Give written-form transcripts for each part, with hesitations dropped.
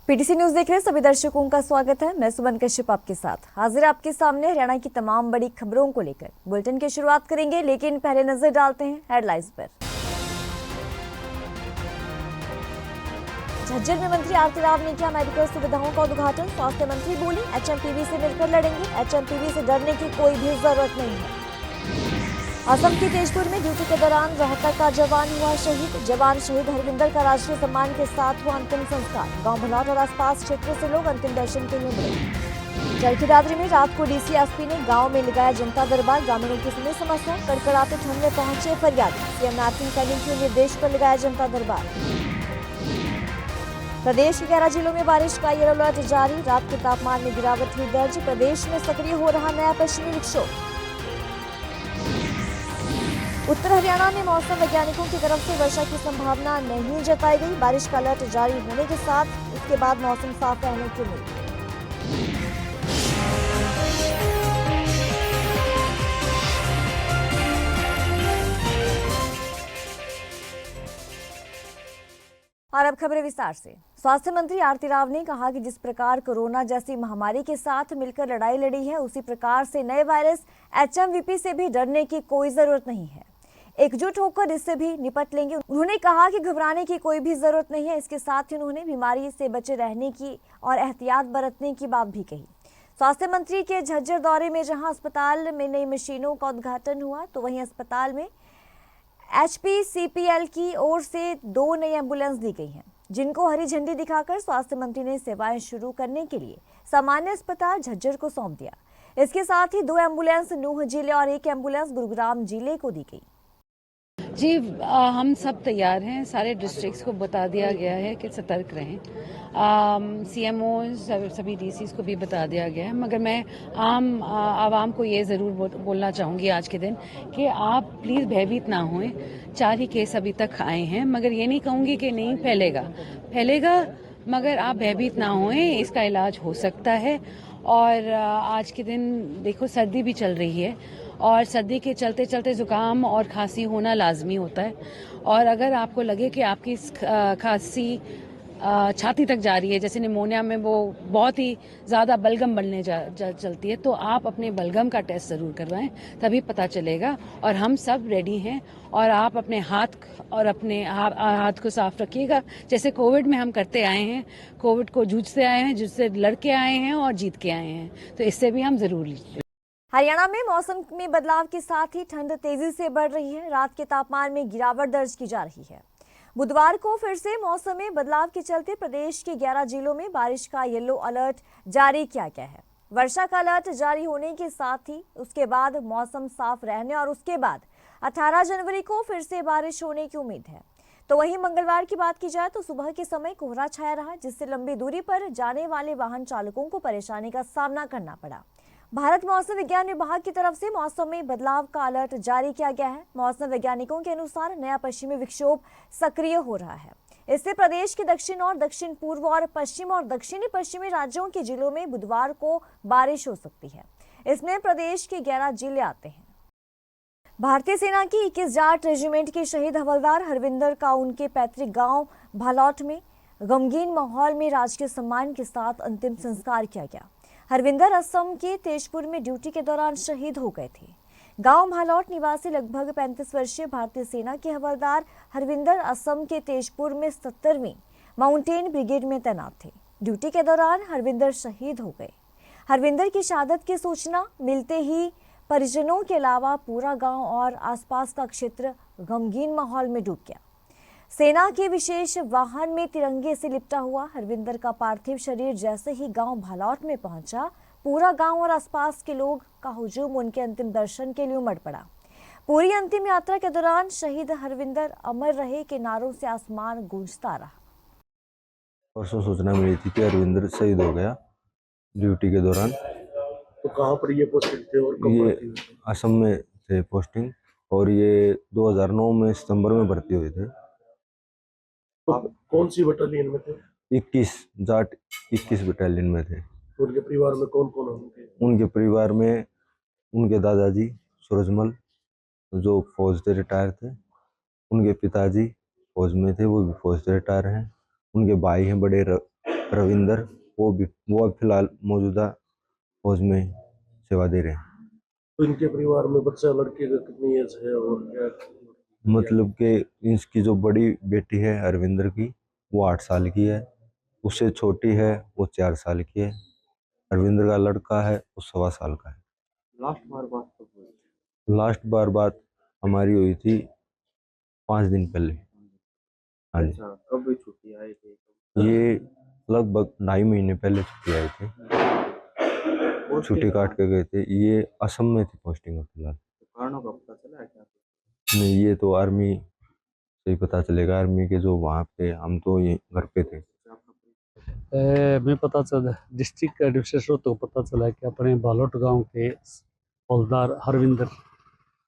PTC news देख रहे सभी दर्शकों का स्वागत है। मैं सुमन कश्यप आपके साथ हाजिर आपके सामने हरियाणा की तमाम बड़ी खबरों को लेकर बुलेटिन की शुरुआत करेंगे, लेकिन पहले नजर डालते हैं हेडलाइंस पर। झज्जर में मंत्री आरती राव ने किया मेडिकल सुविधाओं का उद्घाटन। स्वास्थ्य मंत्री बोली, एचएमपीवी से मिलकर लड़ेंगे, एचएमपीवी से डरने की कोई भी जरूरत नहीं है। असम के तेजपुर में ड्यूटी के दौरान रोहतक का जवान हुआ शहीद। जवान शहीद हरविंदर का राष्ट्रीय सम्मान के साथ हुआ अंतिम संस्कार। गांव भलौट और आसपास क्षेत्रों से लोग अंतिम दर्शन के लिए मिले। चरखी दादरी में रात को डीसी एसपी ने गांव में लगाया जनता दरबार। ग्रामीणों की सुनी समस्या, कड़कड़ाते ठंड में पहुंचे फरियादी। सीएम नैपकिन सैनिक के निर्देश पर लगाया जनता दरबार। प्रदेश के 11 जिलों में बारिश का येलो अलर्ट जारी। रात के तापमान में गिरावट हुई दर्ज। प्रदेश में सक्रिय हो रहा नया पश्चिमी विक्षोभ। उत्तर हरियाणा में मौसम वैज्ञानिकों की तरफ से वर्षा की संभावना नहीं जताई गई। बारिश का अलर्ट जारी होने के साथ इसके बाद मौसम साफ रहने की उम्मीद। और अब खबरें विस्तार से। स्वास्थ्य मंत्री आरती राव ने कहा कि जिस प्रकार कोरोना जैसी महामारी के साथ मिलकर लड़ाई लड़ी है, उसी प्रकार से नए वायरस एचएमवीपी से भी डरने की कोई जरूरत नहीं है। एकजुट होकर इससे भी निपट लेंगे। उन्होंने कहा कि घबराने की कोई भी जरूरत नहीं है। इसके साथ ही उन्होंने बीमारी से बचे रहने की और एहतियात बरतने की बात भी कही। स्वास्थ्य मंत्री के झज्जर दौरे में जहां अस्पताल में नई मशीनों का उद्घाटन हुआ, तो वहीं अस्पताल में एचपीसीपीएल की ओर से 2 नई एम्बुलेंस दी गई हैं, जिनको हरी झंडी दिखाकर स्वास्थ्य मंत्री ने सेवाएं शुरू करने के लिए सामान्य अस्पताल झज्जर को सौंप दिया। इसके साथ ही 2 एम्बुलेंस नूंह जिले और 1 एम्बुलेंस गुरुग्राम जिले को दी गई। जी, हम सब तैयार हैं। सारे डिस्ट्रिक्ट्स को बता दिया गया है कि सतर्क रहें। सीएमओ सभी डीसीज को भी बता दिया गया है। मगर मैं आवाम को ये ज़रूर बोलना चाहूँगी आज के दिन कि आप प्लीज़ भयभीत ना होएं। 4 ही केस अभी तक आए हैं, मगर ये नहीं कहूँगी कि नहीं फैलेगा, मगर आप भयभीत ना होएं। इसका इलाज हो सकता है। और आज के दिन देखो, सर्दी भी चल रही है और सर्दी के चलते चलते ज़ुकाम और खांसी होना लाजमी होता है। और अगर आपको लगे कि आपकी खांसी छाती तक जा रही है, जैसे निमोनिया में वो बहुत ही ज़्यादा बलगम बनने चलती है, तो आप अपने बलगम का टेस्ट ज़रूर करवाएं, तभी पता चलेगा। और हम सब रेडी हैं। और आप अपने हाथ और अपने हाथ को साफ रखिएगा, जैसे कोविड में हम करते आए हैं। कोविड को जूझते आए हैं, जिससे लड़के आए हैं और जीत के आए हैं, तो इससे भी हम ज़रूर लीजिए। हरियाणा में मौसम में बदलाव के साथ ही ठंड तेजी से बढ़ रही है। रात के तापमान में गिरावट दर्ज की जा रही है। बुधवार को फिर से मौसम में बदलाव के चलते प्रदेश के 11 जिलों में बारिश का येलो अलर्ट जारी किया गया है। वर्षा का अलर्ट जारी होने के साथ ही उसके बाद मौसम साफ रहने और उसके बाद 18 जनवरी को फिर से बारिश होने की उम्मीद है। तो वहीं मंगलवार की बात की जाए तो सुबह के समय कोहरा छाया रहा, जिससे लंबी दूरी पर जाने वाले वाहन चालकों को परेशानी का सामना करना पड़ा। भारत मौसम विज्ञान विभाग की तरफ से मौसम में बदलाव का अलर्ट जारी किया गया है। मौसम वैज्ञानिकों के अनुसार नया पश्चिमी विक्षोभ सक्रिय हो रहा है। इससे प्रदेश के दक्षिण और दक्षिण पूर्व और पश्चिम और दक्षिणी पश्चिमी राज्यों के जिलों में बुधवार को बारिश हो सकती है। इसमें प्रदेश के 11 जिले आते हैं। भारतीय सेना की 21 जाट रेजिमेंट के शहीद हवलदार हरविंदर का उनके पैतृक गांव भालौट में गमगीन माहौल में राजकीय सम्मान के साथ अंतिम संस्कार किया गया। हरविंदर असम के तेजपुर में ड्यूटी के दौरान शहीद हो गए थे। गांव भालौट निवासी लगभग 35 वर्षीय भारतीय सेना के हवलदार हरविंदर असम के तेजपुर में 70वीं माउंटेन ब्रिगेड में तैनात थे। ड्यूटी के दौरान हरविंदर शहीद हो गए। हरविंदर की शहादत की सूचना मिलते ही परिजनों के अलावा पूरा गांव और आसपास का क्षेत्र गमगीन माहौल में डूब गया। सेना के विशेष वाहन में तिरंगे से लिपटा हुआ हरविंदर का पार्थिव शरीर जैसे ही गांव भालौट में पहुंचा, पूरा गांव और आसपास के लोग का हुजूम उनके अंतिम दर्शन के लिए उमड़ पड़ा। पूरी अंतिम यात्रा के दौरान शहीद हरविंदर अमर रहे के नारों से आसमान गूंजता रहा। परसों सूचना मिली थी कि हरविंदर शहीद हो गया ड्यूटी के दौरान। तो कहाँ पर ये पोस्टिंग थे और कब ये भर्ती हुए थे? असम में थे पोस्टिंग, और ये 2009 में सितंबर में भर्ती हुए थे। तो कौन सी बटालियन में थे? 21 जाट 21 बटालियन में थे। उनके परिवार में कौन कौन होंगे? उनके परिवार में उनके दादाजी सूरजमल, जो फौज से रिटायर थे, उनके पिताजी फौज में थे, वो भी फौज से रिटायर हैं। उनके भाई हैं बड़े रविंदर, वो अब फिलहाल मौजूदा फौज में सेवा दे रहे हैं। तो इनके परिवार में बच्चा लड़के का कितनी एज है और क्या? मतलब कि इसकी जो बड़ी बेटी है अरविंदर की, वो 8 साल की है। उससे छोटी है, वो 4 साल की है। अरविंदर का लड़का है, वो 1.25 साल का है। लास्ट बार बात कब हुई? लास्ट बार बात हमारी हुई थी 5 दिन पहले। हाँ जी, अच्छा, कब भी छुट्टी आए थे? ये लगभग 2.5 महीने पहले छुट्टी आए थे, पोस्ट छुट्टी के काट के गए थे। ये असम में थी पोस्टिंग में फिलहाल। कारणों का पता चला है क्या? नहीं, ये तो आर्मी से ही पता चलेगा, आर्मी के जो वहाँ पे, हम तो ये घर पे थे। मैं पता चला डिस्ट्रिक्ट एडमिनिस्ट्रेटर को पता चला कि अपने बालोट गांव के हवलदार हरविंदर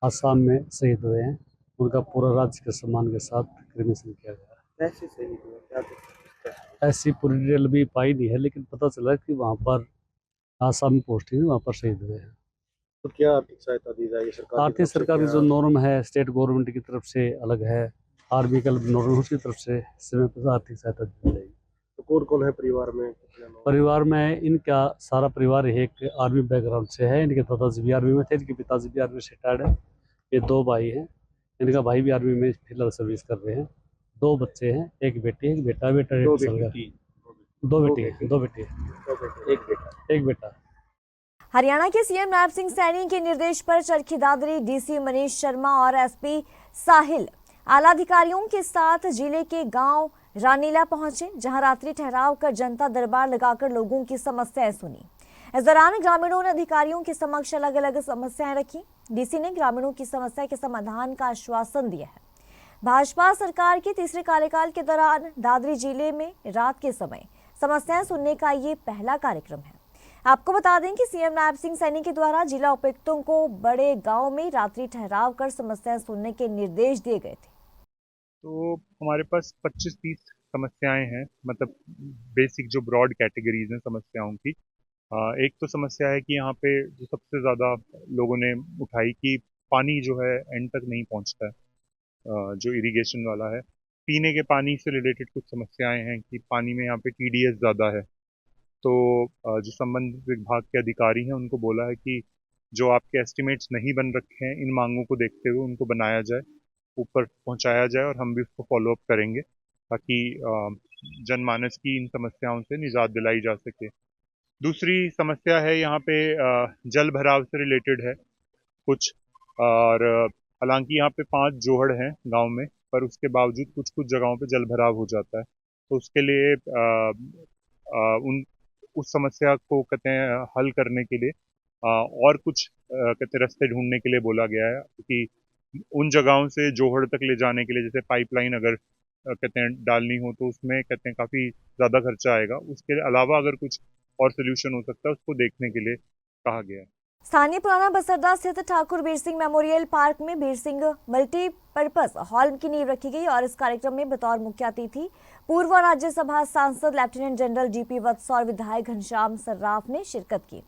आसाम में शहीद हुए हैं। उनका पूरा राज्य के सम्मान के साथ क्रिमेशन किया गया। कैसे शहीद हुआ? क्या कुछ? ऐसी पूरी डिटेल भी पाई नहीं है, लेकिन पता चला कि वहाँ पर आसाम में पोस्टिंग वहाँ पर शहीद हुए हैं। तो क्या आर्थिक सहायता दी जाएगी सरकार की आर्थिक तरफ से? सरकार की क्या- जो नॉर्म है स्टेट गवर्नमेंट की तरफ से अलग है, आर्मी का नॉर्म उसकी तरफ से समय पर आर्थिक सहायता दी जाएगी। तो कौन है परिवार में? कितने लोग? परिवार में इनका सारा परिवार एक आर्मी बैकग्राउंड से है। इनके पिताजी भी आर्मी में थे, इनके पिताजी भी आर्मी से रिटायर्ड है। ये 2 भाई हैं, इनका भाई भी आर्मी में फिलहाल सर्विस कर रहे हैं। 2 बच्चे हैं, एक बेटी एक बेटा। बेटा 1.5 साल का। 2 बेटी एक बेटा। हरियाणा के सीएम नायब सिंह सैनी के निर्देश पर चरखी दादरी डीसी मनीष शर्मा और एसपी साहिल आला अधिकारियों के साथ जिले के गांव रानीला पहुंचे, जहां रात्रि ठहराव कर जनता दरबार लगाकर लोगों की समस्याएं सुनी। इस दौरान ग्रामीणों ने अधिकारियों के समक्ष अलग अलग समस्याएं रखी। डीसी ने ग्रामीणों की समस्या के समाधान का आश्वासन दिया है। भाजपा सरकार के तीसरे कार्यकाल के दौरान दादरी जिले में रात के समय समस्याएं सुनने का ये पहला कार्यक्रम है। आपको बता दें कि सीएम नायब सिंह सैनी के द्वारा जिला उपायुक्तों को बड़े गांव में रात्रि ठहराव कर समस्याएं सुनने के निर्देश दिए गए थे। तो हमारे पास 25-30 समस्याएं हैं, मतलब बेसिक जो ब्रॉड कैटेगरीज हैं समस्याओं की। एक तो समस्या है कि यहाँ पे जो सबसे ज़्यादा लोगों ने उठाई कि पानी जो है एंड तक नहीं पहुँचता है, जो इरिगेशन वाला है। पीने के पानी से रिलेटेड कुछ समस्याएं हैं कि पानी में यहाँ पे टीडीएस ज़्यादा है। तो जो संबंधित विभाग के अधिकारी हैं उनको बोला है कि जो आपके एस्टिमेट्स नहीं बन रखे हैं, इन मांगों को देखते हुए उनको बनाया जाए, ऊपर पहुंचाया जाए, और हम भी उसको फॉलो अप करेंगे ताकि जनमानस की इन समस्याओं से निजात दिलाई जा सके। दूसरी समस्या है यहाँ पे जल भराव से रिलेटेड है कुछ, और हालांकि यहाँ पे 5 जोहड़ हैं गांव में, पर उसके बावजूद कुछ कुछ जगहों पे जल भराव हो जाता है। तो उसके लिए उस समस्या को कहते हैं हल करने के लिए और कुछ कहते हैं रास्ते ढूंढने के लिए बोला गया है, क्योंकि उन जगहों से जोहड़ तक ले जाने के लिए जैसे पाइपलाइन अगर कहते हैं डालनी हो तो उसमें कहते हैं काफ़ी ज़्यादा खर्चा आएगा। उसके अलावा अगर कुछ और सोल्यूशन हो सकता है उसको देखने के लिए कहा गया है। स्थानीय पुराना बस अड्डा स्थित ठाकुर बीर सिंह मेमोरियल पार्क में बीर सिंह मल्टीपर्पज हॉल की नींव रखी गई और इस कार्यक्रम में बतौर मुख्य अतिथि पूर्व राज्यसभा सांसद लेफ्टिनेंट जनरल जीपी वत्स और विधायक घनश्याम सर्राफ ने शिरकत की।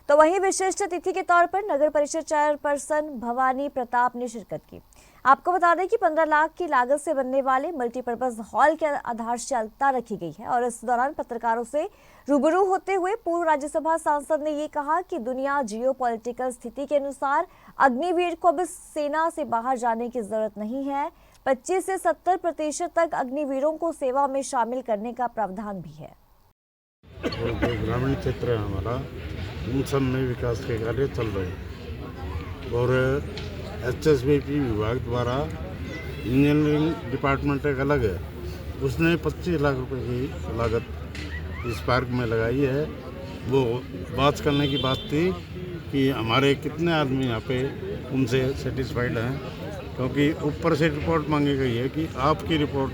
तो वहीं विशिष्ट अतिथि के तौर पर नगर परिषद चेयरपर्सन भवानी प्रताप ने शिरकत की। आपको बता दें कि 15 लाख की लागत से बनने वाले मल्टीपर्पज हॉल की आधारशिला रखी गई है और इस दौरान पत्रकारों से रूबरू होते हुए पूर्व राज्यसभा सांसद ने ये कहा कि दुनिया जियोपॉलिटिकल स्थिति के अनुसार अग्निवीर को अब सेना से बाहर जाने की जरूरत नहीं है। 25 से 70% तक अग्निवीरों को सेवा में शामिल करने का प्रावधान भी है। जो ग्रामीण क्षेत्र है हमारा, उन सब में विकास के कार्य चल रहे हैं और HSBP विभाग द्वारा इंजीनियरिंग डिपार्टमेंट एक अलग है, उसने 25 लाख रुपए की लागत इस पार्क में लगाई है। वो बात करने की बात थी कि हमारे कितने आदमी यहाँ पे उनसे सेटिस्फाइड हैं, क्योंकि ऊपर से रिपोर्ट मांगी गई है कि आपकी रिपोर्ट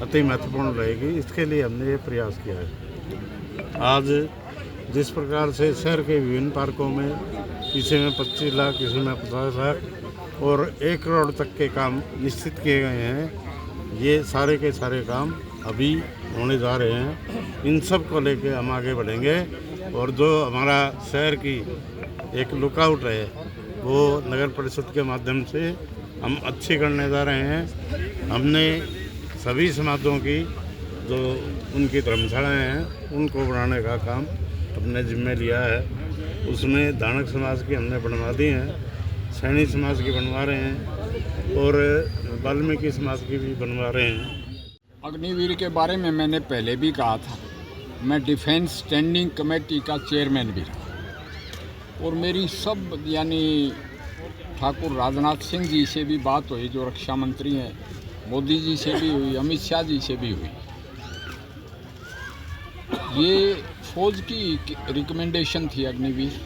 अति महत्वपूर्ण रहेगी। इसके लिए हमने ये प्रयास किया है। आज जिस प्रकार से शहर के विभिन्न पार्कों में किसी में 25 लाख, किसी में 50 लाख और 1 करोड़ तक के काम निश्चित किए गए हैं, ये सारे के सारे काम अभी होने जा रहे हैं। इन सब को लेके हम आगे बढ़ेंगे और जो हमारा शहर की एक लुकआउट है वो नगर परिषद के माध्यम से हम अच्छी करने जा रहे हैं। हमने सभी समाजों की जो उनकी धर्मशालाएँ हैं उनको बनाने का काम अपने जिम्मे लिया है। उसमें धानक समाज की हमने बनवा दी हैं, सैनी समाज की बनवा रहे हैं और वाल्मीकि समाज की भी बनवा रहे हैं। अग्निवीर के बारे में मैंने पहले भी कहा था, मैं डिफेंस स्टैंडिंग कमेटी का चेयरमैन भी रहा और मेरी सब यानी ठाकुर राजनाथ सिंह जी से भी बात हुई, जो रक्षा मंत्री हैं, मोदी जी से भी हुई, अमित शाह जी से भी हुई। ये फौज की रिकमेंडेशन थी अग्निवीर,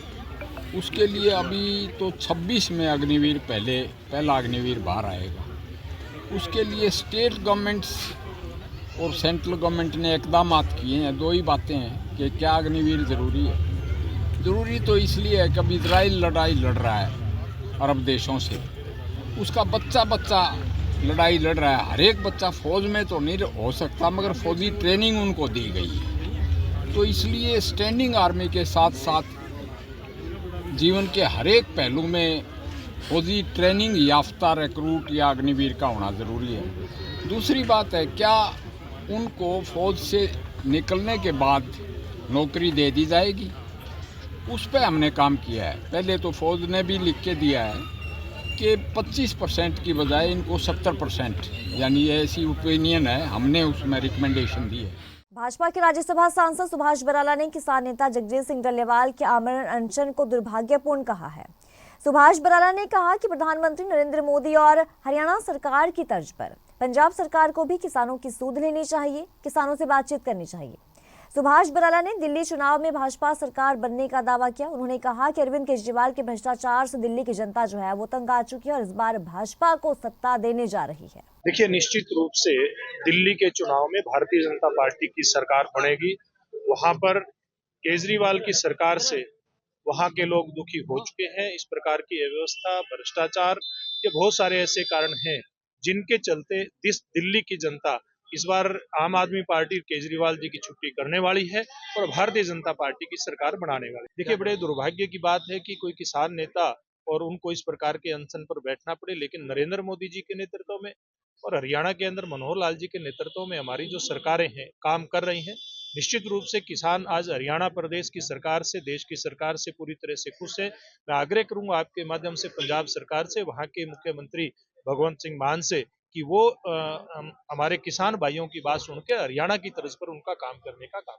उसके लिए अभी तो 26 में अग्निवीर पहला अग्निवीर बाहर आएगा। उसके लिए स्टेट गवर्नमेंट्स और सेंट्रल गवर्नमेंट ने इकदाम किए हैं। दो ही बातें हैं कि क्या अग्निवीर ज़रूरी है। ज़रूरी तो इसलिए है कि अब इजराइल लड़ाई लड़ रहा है अरब देशों से, उसका बच्चा लड़ाई लड़ रहा है। हर एक बच्चा फ़ौज में तो नहीं हो सकता, मगर फौजी ट्रेनिंग उनको दी गई है। तो इसलिए स्टैंडिंग आर्मी के साथ साथ जीवन के हर एक पहलू में फौजी ट्रेनिंग याफ्ता रिक्रूट या अग्निवीर का होना ज़रूरी है। दूसरी बात है, क्या उनको फौज से निकलने के बाद नौकरी दे दी जाएगी? उस पर हमने काम किया है। पहले तो फौज ने भी लिख के दिया है कि 25% की बजाय इनको 70%, यानी ऐसी ओपिनियन है, हमने उसमें रिकमेंडेशन दी है। भाजपा के राज्यसभा सांसद सुभाष बराला ने किसान नेता जगजीत सिंह डल्लेवाल के आमरण अनशन को दुर्भाग्यपूर्ण कहा है। सुभाष बराला ने कहा कि प्रधानमंत्री नरेंद्र मोदी और हरियाणा सरकार की तर्ज पर पंजाब सरकार को भी किसानों की सूध लेनी चाहिए, किसानों से बातचीत करनी चाहिए। सुभाष बराला ने दिल्ली चुनाव में भाजपा सरकार बनने का दावा किया। उन्होंने कहा कि अरविंद केजरीवाल के भ्रष्टाचार से दिल्ली की जनता जो है वो तंग आ चुकी है और इस बार भाजपा को सत्ता देने जा रही है। देखिए, निश्चित रूप से दिल्ली के चुनाव में भारतीय जनता पार्टी की सरकार बनेगी। वहां पर केजरीवाल की सरकार से वहां के लोग दुखी हो चुके हैं। इस प्रकार की अव्यवस्था, भ्रष्टाचार, ये बहुत सारे ऐसे कारण हैं जिनके चलते दिल्ली की जनता इस बार आम आदमी पार्टी केजरीवाल जी की छुट्टी करने वाली है और भारतीय जनता पार्टी की सरकार बनाने वाली है। देखिए, बड़े दुर्भाग्य की बात है कि कोई किसान नेता और उनको इस प्रकार के अनशन पर बैठना पड़े, लेकिन नरेंद्र मोदी जी के नेतृत्व में और हरियाणा के अंदर मनोहर लाल जी के नेतृत्व में हमारी जो सरकारें हैं काम कर रही हैं। निश्चित रूप से किसान आज हरियाणा प्रदेश की सरकार से, देश की सरकार से पूरी तरह से खुश है। मैं आग्रह करूंगा आपके माध्यम से पंजाब सरकार से, वहां के मुख्यमंत्री भगवंत सिंह मान से, कि वो हमारे किसान भाइयों की बात सुन के हरियाणा की तर्ज पर उनका काम करने का काम।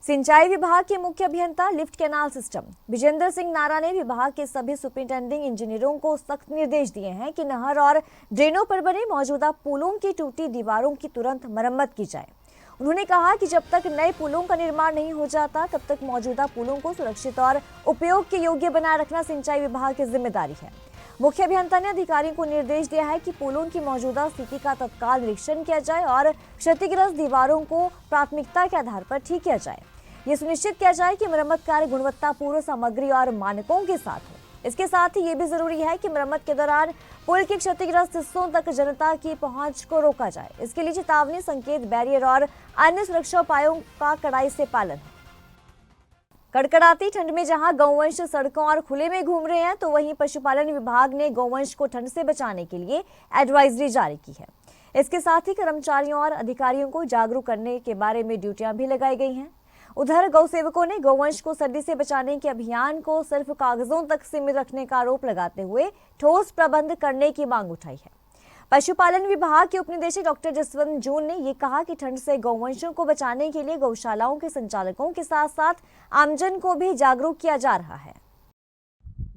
सिंचाई विभाग के मुख्य अभियंता lift canal system Vijendra Singh Nara ने विभाग के सभी सुपरिटेंडिंग इंजीनियरों को सख्त निर्देश दिए हैं कि नहर और ड्रेनों पर बने मौजूदा पुलों की टूटी दीवारों की तुरंत मरम्मत की जाए। उन्होंने कहा कि जब तक नए पुलों का निर्माण नहीं हो जाता तब तक मौजूदा पुलों को सुरक्षित और उपयोग के योग्य बनाए रखना सिंचाई विभाग की जिम्मेदारी है। मुख्य अभियंता ने अधिकारियों को निर्देश दिया है कि पुलों की मौजूदा स्थिति का तत्काल निरीक्षण किया जाए और क्षतिग्रस्त दीवारों को प्राथमिकता के आधार पर ठीक किया जाए। ये सुनिश्चित किया जाए कि मरम्मत कार्य गुणवत्तापूर्ण सामग्री और मानकों के साथ हो। इसके साथ ही ये भी जरूरी है कि मरम्मत के दौरान पुल के क्षतिग्रस्त हिस्सों तक जनता की पहुंच को रोका जाए। इसके लिए चेतावनी संकेत, बैरियर और अन्य सुरक्षा उपायों का कड़ाई से पालन है। कड़कड़ाती ठंड में जहां गौवंश सड़कों और खुले में घूम रहे हैं, तो वहीं पशुपालन विभाग ने गौवंश को ठंड से बचाने के लिए एडवाइजरी जारी की है। इसके साथ ही कर्मचारियों और अधिकारियों को जागरूक करने के बारे में ड्यूटियां भी लगाई गई हैं। उधर गौ सेवकों ने गौवंश को सर्दी से बचाने के अभियान को सिर्फ कागजों तक सीमित रखने का आरोप लगाते हुए ठोस प्रबंध करने की मांग उठाई है। पशुपालन विभाग के उपनिदेशक डॉक्टर जसवंत जून ने ये कहा कि ठंड से गौवंशों को बचाने के लिए गौशालाओं के संचालकों के साथ साथ आमजन को भी जागरूक किया जा रहा है।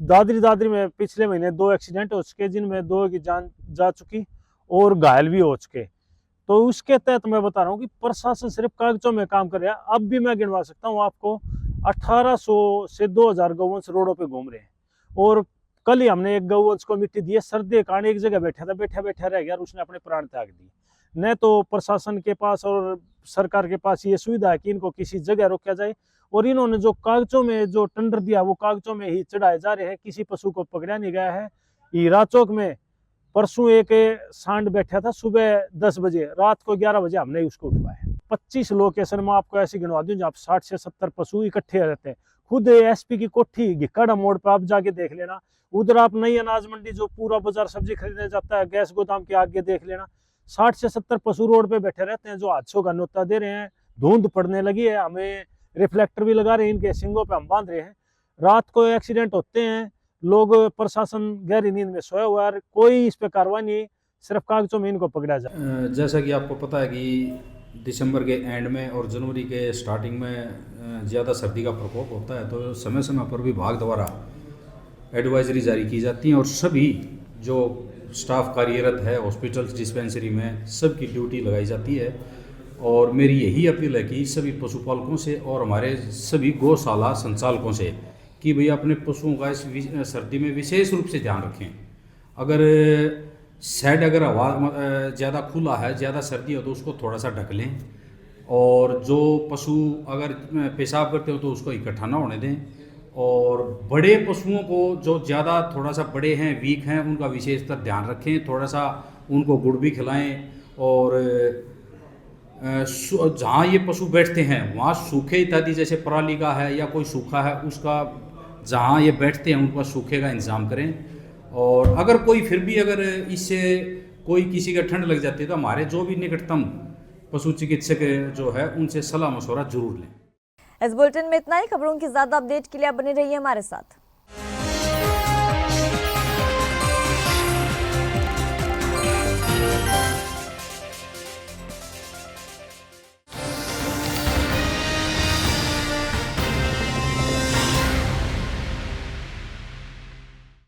दादरी में पिछले महीने 2 एक्सीडेंट हो चुके, जिनमें 2 की जान जा चुकी और घायल भी हो चुके। तो उसके तहत मैं बता रहा हूँ कि प्रशासन सिर्फ कागजों में काम कर रहा है। अब भी मैं गिनवा सकता हूँ आपको, 1800 से 2000 गौवंश रोडों पे घूम रहे हैं। और कल ही हमने एक गौवंश को मिट्टी दी है, सर्दी के कारण एक जगह बैठा था, बैठा रह गया और उसने अपने प्राण त्याग दिए। न तो प्रशासन के पास और सरकार के पास ये सुविधा है कि इनको किसी जगह रोका जाए, और इन्होंने जो कागजों में जो टेंडर दिया वो कागजों में ही चढ़ाए जा रहे हैं। किसी पशु को पकड़ा नहीं गया है। हीरा चौक में परसों एक सांड बैठा था, सुबह 10 बजे, रात को 11 बजे हमने उसको उठवाया। 25 लोकेशन में आपको ऐसी गिनवा दूं जहाँ 60 से 70 पशु इकट्ठे रहते हैं। खुद एसपी की कोठी घिक्काड़ा मोड़ पर आप जाके देख लेना। उधर आप नई अनाज मंडी जो पूरा बाजार सब्जी खरीदने जाता है, गैस गोदाम के आगे देख लेना। 60 से 70 पशु रोड पे बैठे रहते हैं जो हादसों का न्योता दे रहे हैं। धुंध पड़ने लगी है, हमें रिफ्लेक्टर भी लगा रहे हैं, इनके सिंगों पे हम बांध रहे हैं। रात को एक्सीडेंट होते हैं, लोग प्रशासन गहरी नींद में सोया हुआ है, कोई इस पे कार्रवाई नहीं, सिर्फ कागजों में इनको पकड़ा जाए। जैसा कि आपको पता है कि दिसंबर के एंड में और जनवरी के स्टार्टिंग में ज़्यादा सर्दी का प्रकोप होता है, तो समय समय पर विभाग द्वारा एडवाइजरी जारी की जाती हैं और सभी जो स्टाफ कार्यरत है हॉस्पिटल्स डिस्पेंसरी में सबकी ड्यूटी लगाई जाती है। और मेरी यही अपील है कि सभी पशुपालकों से और हमारे सभी गौशाला संचालकों से कि भई अपने पशुओं का इस सर्दी में विशेष रूप से ध्यान रखें। अगर शेड अगर हवा ज़्यादा खुला है, ज़्यादा सर्दी हो तो उसको थोड़ा सा ढक लें, और जो पशु अगर पेशाब करते हो तो उसको इकट्ठा ना होने दें। और बड़े पशुओं को जो ज़्यादा थोड़ा सा बड़े हैं, वीक हैं, उनका विशेषतर ध्यान रखें, थोड़ा सा उनको गुड़ भी खिलाएं। और जहाँ ये पशु बैठते हैं वहाँ सूखे इत्यादि जैसे पराली का है या कोई सूखा है, उसका जहाँ ये बैठते हैं उनका सूखे का इंतज़ाम करें। और अगर कोई फिर भी अगर इससे कोई किसी का ठंड लग जाती है तो हमारे जो भी निकटतम पशु चिकित्सक जो है उनसे सलाह मशवरा जरूर लें। इस बुलेटिन में इतना ही। खबरों की ज्यादा अपडेट के लिए आप बने रहिए हमारे साथ।